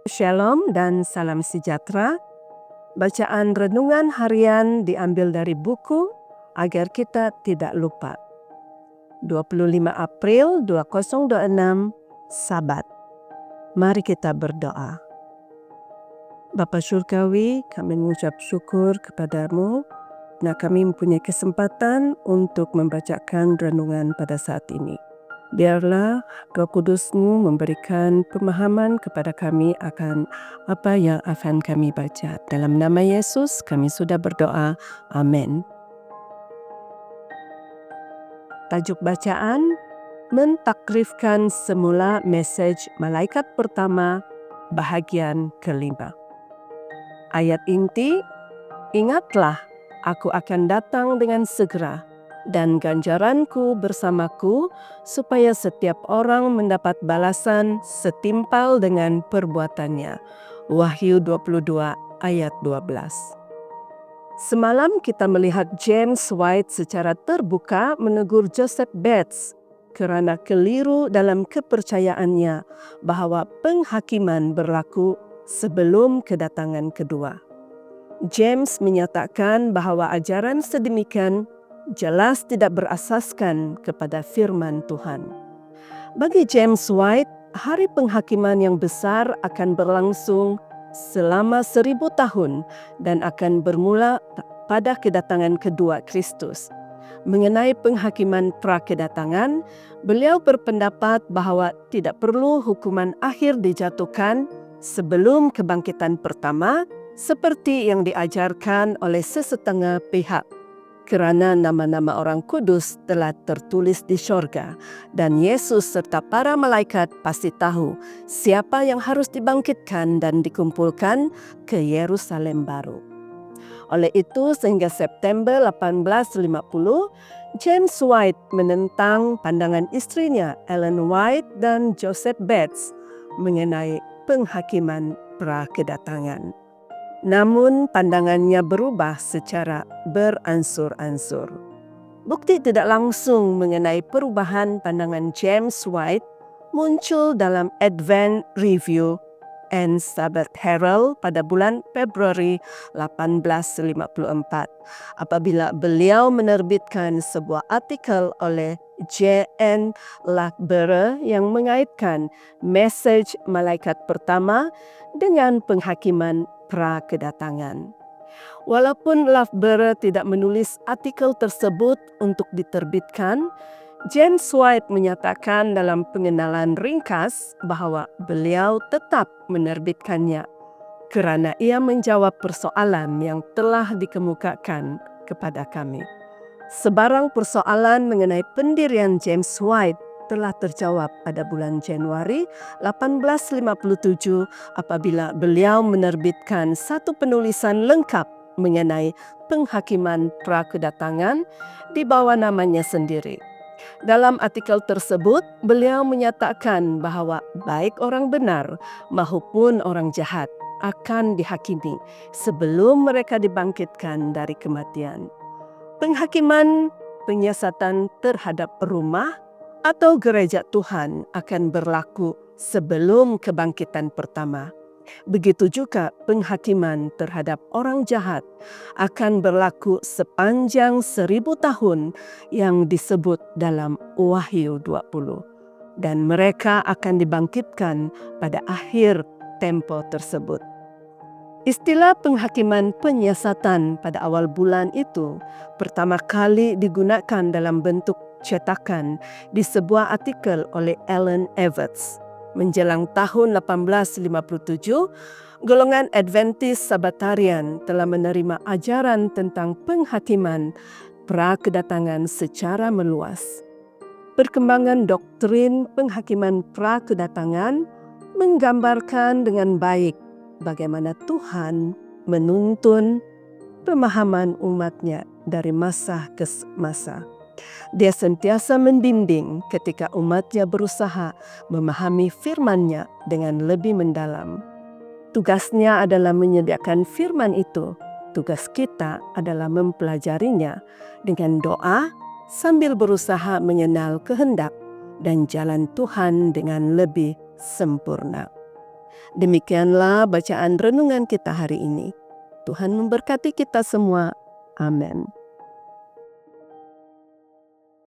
Shalom dan salam sejahtera. Bacaan renungan harian diambil dari buku Agar Kita Tidak Lupa. 25 April 2026, Sabat. Mari kita berdoa. Bapa Surgawi, kami mengucap syukur kepadamu karena kami mempunyai kesempatan untuk membacakan renungan pada saat ini. Biarlah Roh Kudus-Mu memberikan pemahaman kepada kami akan apa yang akan kami baca. Dalam nama Yesus kami sudah berdoa. Amin. Tajuk bacaan, mentakrifkan semula mesej malaikat pertama, bahagian kelima. Ayat inti, ingatlah, aku akan datang dengan segera, dan ganjaranku bersamaku, supaya setiap orang mendapat balasan setimpal dengan perbuatannya. Wahyu 22 ayat 12. Semalam kita melihat James White secara terbuka menegur Joseph Bates kerana keliru dalam kepercayaannya bahwa penghakiman berlaku sebelum kedatangan kedua. James menyatakan bahawa ajaran sedemikian jelas tidak berasaskan kepada firman Tuhan. Bagi James White, hari penghakiman yang besar akan berlangsung selama 1000 tahun dan akan bermula pada kedatangan kedua Kristus. Mengenai penghakiman pra-kedatangan, beliau berpendapat bahawa tidak perlu hukuman akhir dijatuhkan sebelum kebangkitan pertama seperti yang diajarkan oleh sesetengah pihak, kerana nama-nama orang kudus telah tertulis di syurga dan Yesus serta para malaikat pasti tahu siapa yang harus dibangkitkan dan dikumpulkan ke Yerusalem baru. Oleh itu, sehingga September 1850, James White menentang pandangan istrinya Ellen White dan Joseph Bates mengenai penghakiman pra-kedatangan. Namun pandangannya berubah secara beransur-ansur. Bukti tidak langsung mengenai perubahan pandangan James White muncul dalam Advent Review and Sabbath Herald pada bulan Februari 1854 apabila beliau menerbitkan sebuah artikel oleh J.N. Loughborough yang mengaitkan mesej malaikat pertama dengan penghakiman pra-kedatangan. Walaupun Loughborough tidak menulis artikel tersebut untuk diterbitkan, James White menyatakan dalam pengenalan ringkas bahawa beliau tetap menerbitkannya kerana ia menjawab persoalan yang telah dikemukakan kepada kami. Sebarang persoalan mengenai pendirian James White telah terjawab pada bulan Januari 1857 apabila beliau menerbitkan satu penulisan lengkap mengenai penghakiman pra-kedatangan di bawah namanya sendiri. Dalam artikel tersebut, beliau menyatakan bahawa baik orang benar maupun orang jahat akan dihakimi sebelum mereka dibangkitkan dari kematian. Penghakiman penyiasatan terhadap rumah atau gereja Tuhan akan berlaku sebelum kebangkitan pertama. Begitu juga penghakiman terhadap orang jahat akan berlaku sepanjang 1000 tahun yang disebut dalam Wahyu 20. Dan mereka akan dibangkitkan pada akhir tempo tersebut. Istilah penghakiman penyiasatan pada awal bulan itu pertama kali digunakan dalam bentuk cetakan di sebuah artikel oleh Alan Everts. Menjelang tahun 1857, golongan Adventist Sabbatarian telah menerima ajaran tentang penghakiman pra-kedatangan secara meluas. Perkembangan doktrin penghakiman pra-kedatangan menggambarkan dengan baik bagaimana Tuhan menuntun pemahaman umatnya dari masa ke masa. Dia sentiasa membimbing ketika umatnya berusaha memahami firman-Nya dengan lebih mendalam. Tugasnya adalah menyediakan firman itu. Tugas kita adalah mempelajarinya dengan doa sambil berusaha mengenal kehendak dan jalan Tuhan dengan lebih sempurna. Demikianlah bacaan renungan kita hari ini. Tuhan memberkati kita semua. Amin.